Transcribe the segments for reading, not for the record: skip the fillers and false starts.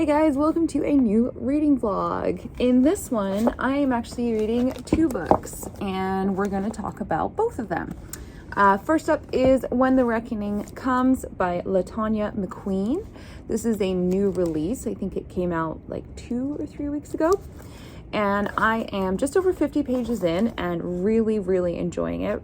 Hey guys, welcome to a new reading vlog. In this one, I am actually reading two books and we're going to talk about both of them. First up is When the Reckoning Comes by LaTanya McQueen. This is a new release. I think it came out like 2 or 3 weeks ago. And I am just over 50 pages in and really enjoying it.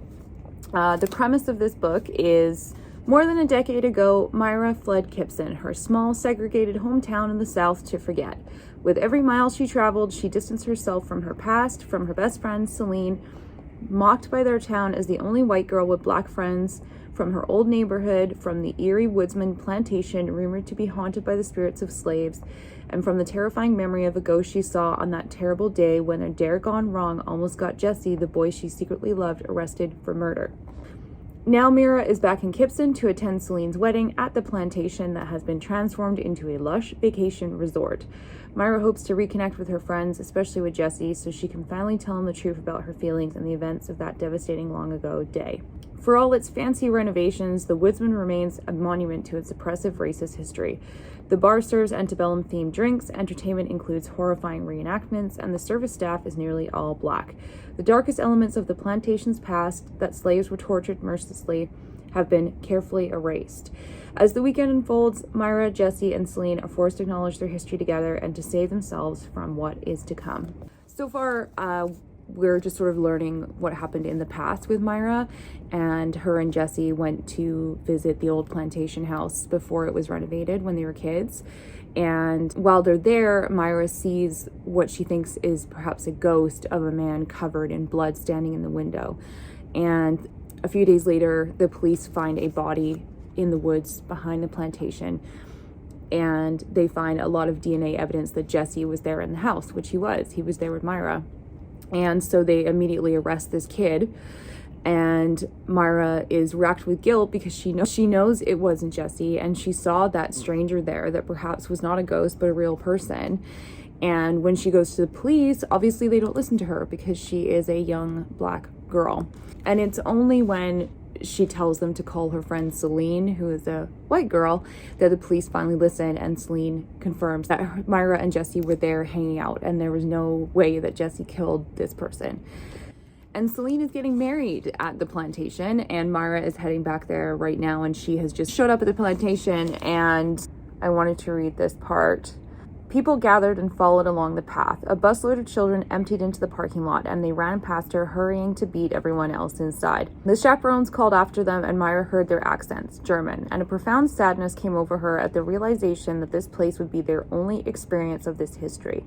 The premise of this book is: more than a decade ago, Myra fled Kipson, her small, segregated hometown in the South, to forget. With every mile she traveled, she distanced herself from her past, from her best friend, Celine, mocked by their town as the only white girl with black friends, from her old neighborhood, from the eerie woodsman plantation rumored to be haunted by the spirits of slaves, and from the terrifying memory of a ghost she saw on that terrible day when a dare gone wrong almost got Jesse, the boy she secretly loved, arrested for murder. Now Myra is back in Kipson to attend Celine's wedding at the plantation that has been transformed into a lush vacation resort. Myra hopes to reconnect with her friends, especially with Jesse, so she can finally tell him the truth about her feelings and the events of that devastating long ago day. For all its fancy renovations, the Woodsman remains a monument to its oppressive racist history. The bar serves antebellum-themed drinks, entertainment includes horrifying reenactments, and the service staff is nearly all black. The darkest elements of the plantation's past, that slaves were tortured mercilessly, have been carefully erased. As the weekend unfolds, Myra, Jesse, and Celine are forced to acknowledge their history together and to save themselves from what is to come. So far, we're just sort of learning what happened in the past with Myra, and her and Jesse went to visit the old plantation house before it was renovated when they were kids. And while they're there, Myra sees what she thinks is perhaps a ghost of a man covered in blood standing in the window. And a few days later, the police find a body in the woods behind the plantation, and they find a lot of DNA evidence that Jesse was there in the house, which he was. He was there with Myra. And so they immediately arrest this kid, and Myra is racked with guilt because she knows it wasn't Jesse, and she saw that stranger there that perhaps was not a ghost but a real person. And when she goes to the police, obviously they don't listen to her because she is a young black girl. And it's only when she tells them to call her friend Celine, who is a white girl, that the police finally listen, and Celine confirms that Myra and Jesse were there hanging out and there was no way that Jesse killed this person. And Celine is getting married at the plantation, and Myra is heading back there right now, and she has just showed up at the plantation. And I wanted to read this part. People gathered and followed along the path. A busload of children emptied into the parking lot, and they ran past her, hurrying to beat everyone else inside. The chaperones called after them, and Myra heard their accents, German, and a profound sadness came over her at the realization that this place would be their only experience of this history.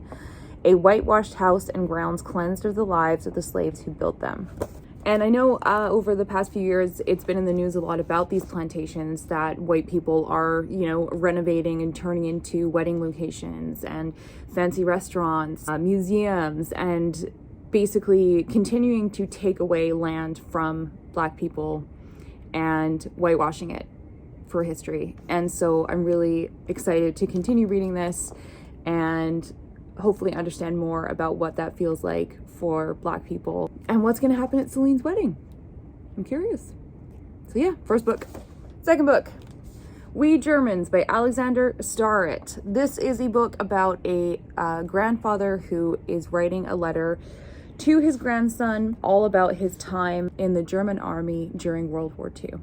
A whitewashed house and grounds cleansed of the lives of the slaves who built them. And I know over the past few years, it's been in the news a lot about these plantations that white people are, renovating and turning into wedding locations and fancy restaurants, museums, and basically continuing to take away land from black people and whitewashing it for history. And so I'm really excited to continue reading this and hopefully understand more about what that feels like for black people and what's going to happen at Celine's wedding. I'm curious. So yeah, first book. Second book, We Germans by Alexander Starrett. This is a book about a grandfather who is writing a letter to his grandson all about his time in the German army during World War II.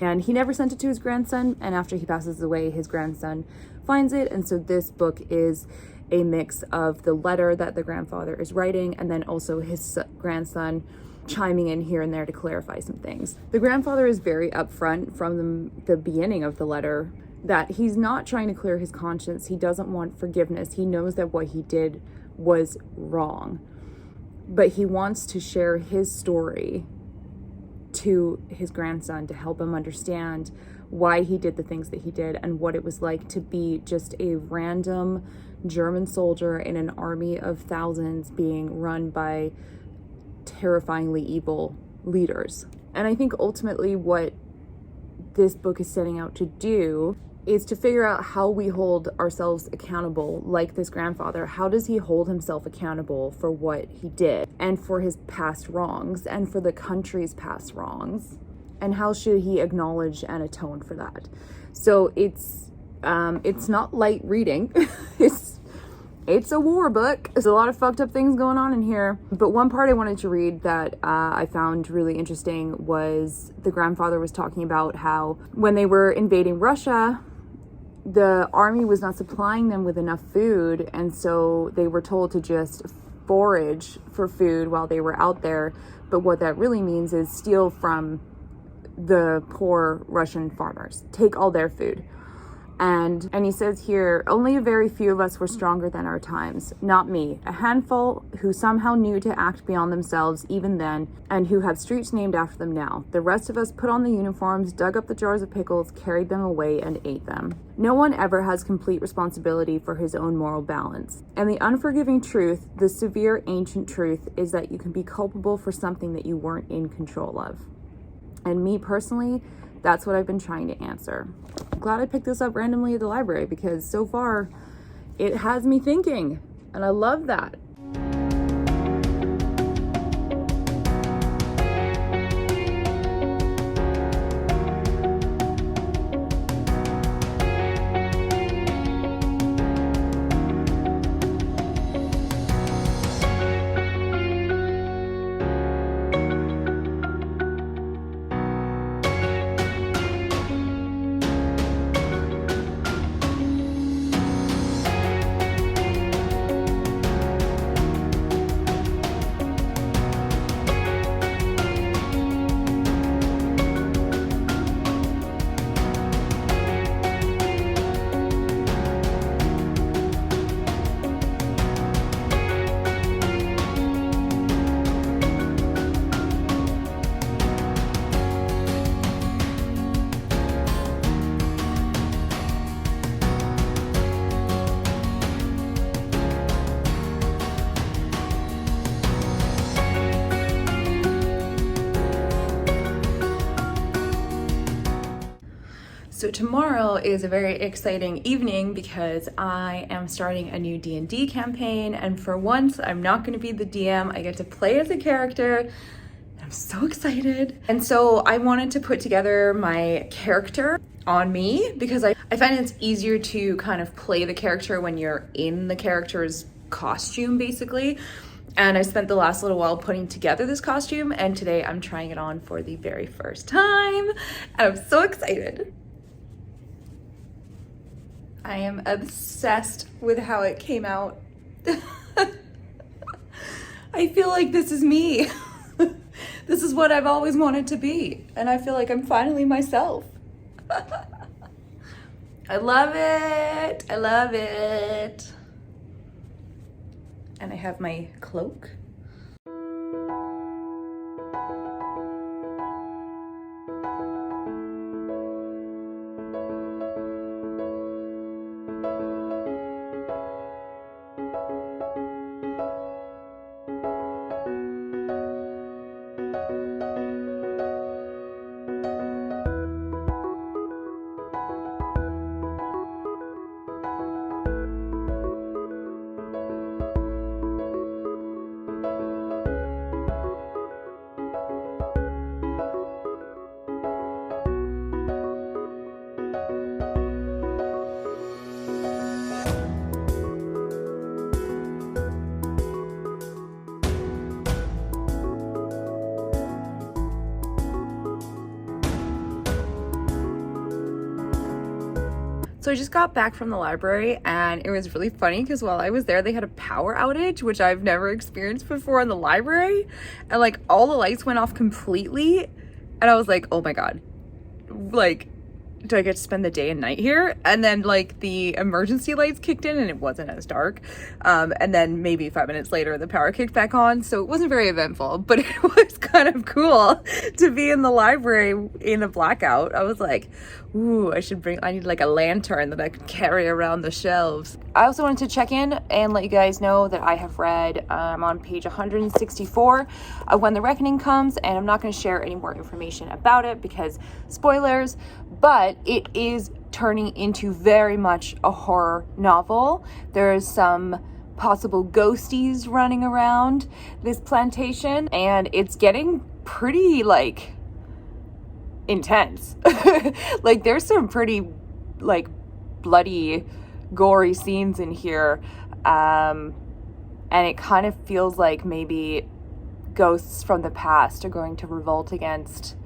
And he never sent it to his grandson, and after he passes away, his grandson finds it. And so this book is a mix of the letter that the grandfather is writing and then also his grandson chiming in here and there to clarify some things. The grandfather is very upfront from the beginning of the letter that he's not trying to clear his conscience. He doesn't want forgiveness. He knows that what he did was wrong, but he wants to share his story to his grandson to help him understand why he did the things that he did and what it was like to be just a random German soldier in an army of thousands being run by terrifyingly evil leaders. And I think ultimately what this book is setting out to do is to figure out how we hold ourselves accountable, like this grandfather. How does he hold himself accountable for what he did and for his past wrongs and for the country's past wrongs? And how should he acknowledge and atone for that? So it's It's not light reading. It's a war book. There's a lot of fucked up things going on in here. But one part I wanted to read that I found really interesting was the grandfather was talking about how when they were invading Russia, the army was not supplying them with enough food, and so they were told to just forage for food while they were out there. But what that really means is steal from the poor Russian farmers, take all their food. And he says here, only a very few of us were stronger than our times. Not me. A handful who somehow knew to act beyond themselves even then, and who have streets named after them now. The rest of us put on the uniforms, dug up the jars of pickles, carried them away, and ate them. No one ever has complete responsibility for his own moral balance. And the unforgiving truth, the severe ancient truth, is that you can be culpable for something that you weren't in control of. And me personally, that's what I've been trying to answer. I'm glad I picked this up randomly at the library because so far it has me thinking, and I love that. So tomorrow is a very exciting evening because I am starting a new D&D campaign, and for once I'm not going to be the DM. I get to play as a character. I'm so excited. And so I wanted to put together my character on me because I find it's easier to kind of play the character when you're in the character's costume basically. And I spent the last little while putting together this costume, and today I'm trying it on for the very first time. And I'm so excited. I am obsessed with how it came out. I feel like this is me. This is what I've always wanted to be. And I feel like I'm finally myself. I love it. I love it. And I have my cloak. So I just got back from the library, and it was really funny because while I was there, they had a power outage, which I've never experienced before in the library. And like all the lights went off completely. And I was like, oh my God, like, do I get to spend the day and night here? And then like the emergency lights kicked in and it wasn't as dark. And then maybe 5 minutes later, the power kicked back on. So it wasn't very eventful, but it was kind of cool to be in the library in a blackout. I was like, ooh, I need like a lantern that I could carry around the shelves. I also wanted to check in and let you guys know that I have read, I'm on page 164 of When the Reckoning Comes, and I'm not going to share any more information about it because spoilers, but it is turning into very much a horror novel. There's some possible ghosties running around this plantation, and it's getting pretty like intense. Like there's some pretty like bloody, gory scenes in here. And it kind of feels like maybe ghosts from the past are going to revolt against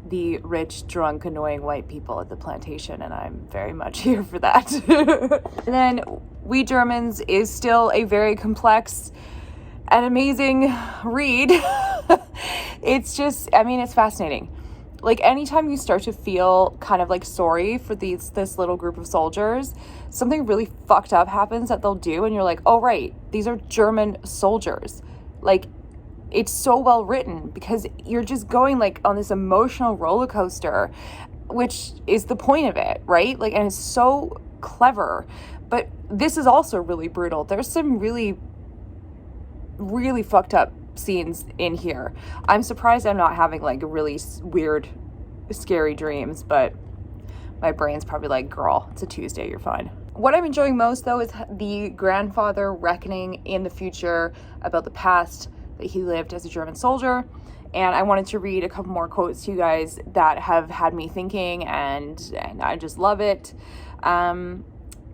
the rich, drunk, annoying white people at the plantation, and I'm very much here for that. And then We Germans is still a very complex and amazing read. It's just, I mean, it's fascinating. Like, anytime you start to feel kind of like sorry for this little group of soldiers, something really fucked up happens that they'll do, and you're like, oh right, these are German soldiers. Like, it's so well written because you're just going like on this emotional roller coaster, which is the point of it, right? Like, and it's so clever, but this is also really brutal. There's some really, really fucked up scenes in here. I'm surprised I'm not having like really weird, scary dreams, but my brain's probably like, girl, it's a Tuesday, you're fine. What I'm enjoying most though is the grandfather reckoning in the future about the past that he lived as a German soldier. And I wanted to read a couple more quotes to you guys that have had me thinking, and I just love it.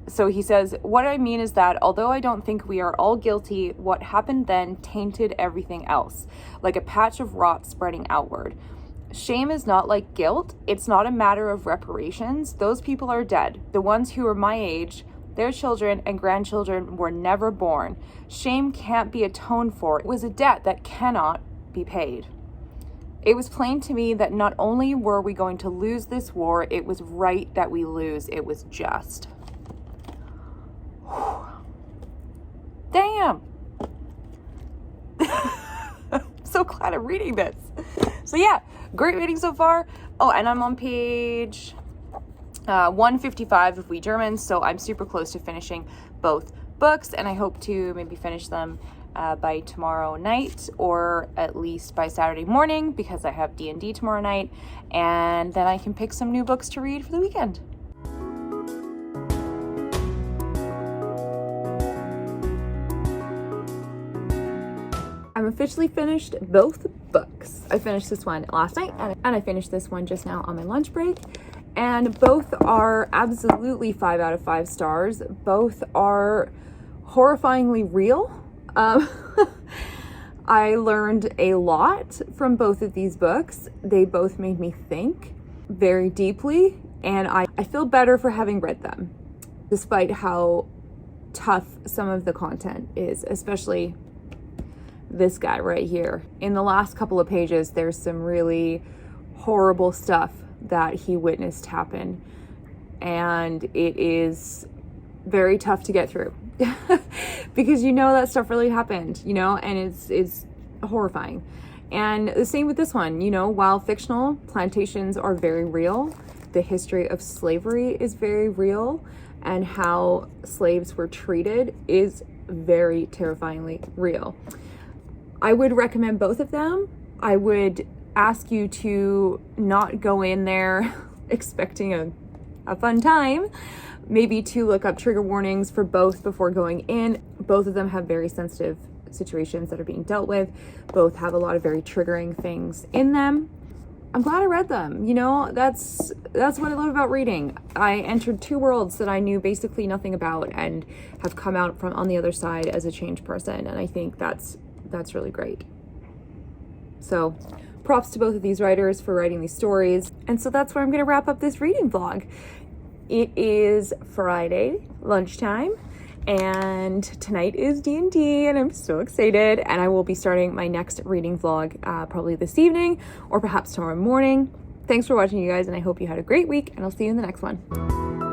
So he says, what I mean is that although I don't think we are all guilty, what happened then tainted everything else, like a patch of rot spreading outward. Shame is not like guilt. It's not a matter of reparations. Those people are dead. The ones who are my age, their children and grandchildren were never born. Shame can't be atoned for. It was a debt that cannot be paid. It was plain to me that not only were we going to lose this war, it was right that we lose. It was just. Damn. I'm so glad I'm reading this. So yeah, great reading so far. Oh, and I'm on page 155 of We Germans, so I'm super close to finishing both books, and I hope to maybe finish them by tomorrow night, or at least by Saturday morning, because I have D&D tomorrow night, and then I can pick some new books to read for the weekend. I'm officially finished both books. I finished this one last night, and I finished this one just now on my lunch break. And both are absolutely 5 out of 5 stars. Both are horrifyingly real. I learned a lot from both of these books. They both made me think very deeply, and I feel better for having read them, despite how tough some of the content is, especially this guy right here. In the last couple of pages, there's some really horrible stuff that he witnessed happen, and it is very tough to get through because you know that stuff really happened, you know, and it's horrifying. And the same with this one, you know, while fictional, plantations are very real. The history of slavery is very real, and how slaves were treated is very terrifyingly real. I would recommend both of them. I would ask you to not go in there expecting a fun time. Maybe to look up trigger warnings for both before going in. Both of them have very sensitive situations that are being dealt with. Both have a lot of very triggering things in them. I'm glad I read them. You know, that's what I love about reading. I entered 2 worlds that I knew basically nothing about, and have come out from on the other side as a changed person. And I think that's really great. So props to both of these writers for writing these stories. And so that's where I'm going to wrap up this reading vlog. It is Friday lunchtime, and tonight is D&D, and I'm so excited. And I will be starting my next reading vlog probably this evening, or perhaps tomorrow morning. Thanks for watching, you guys, and I hope you had a great week, and I'll see you in the next one.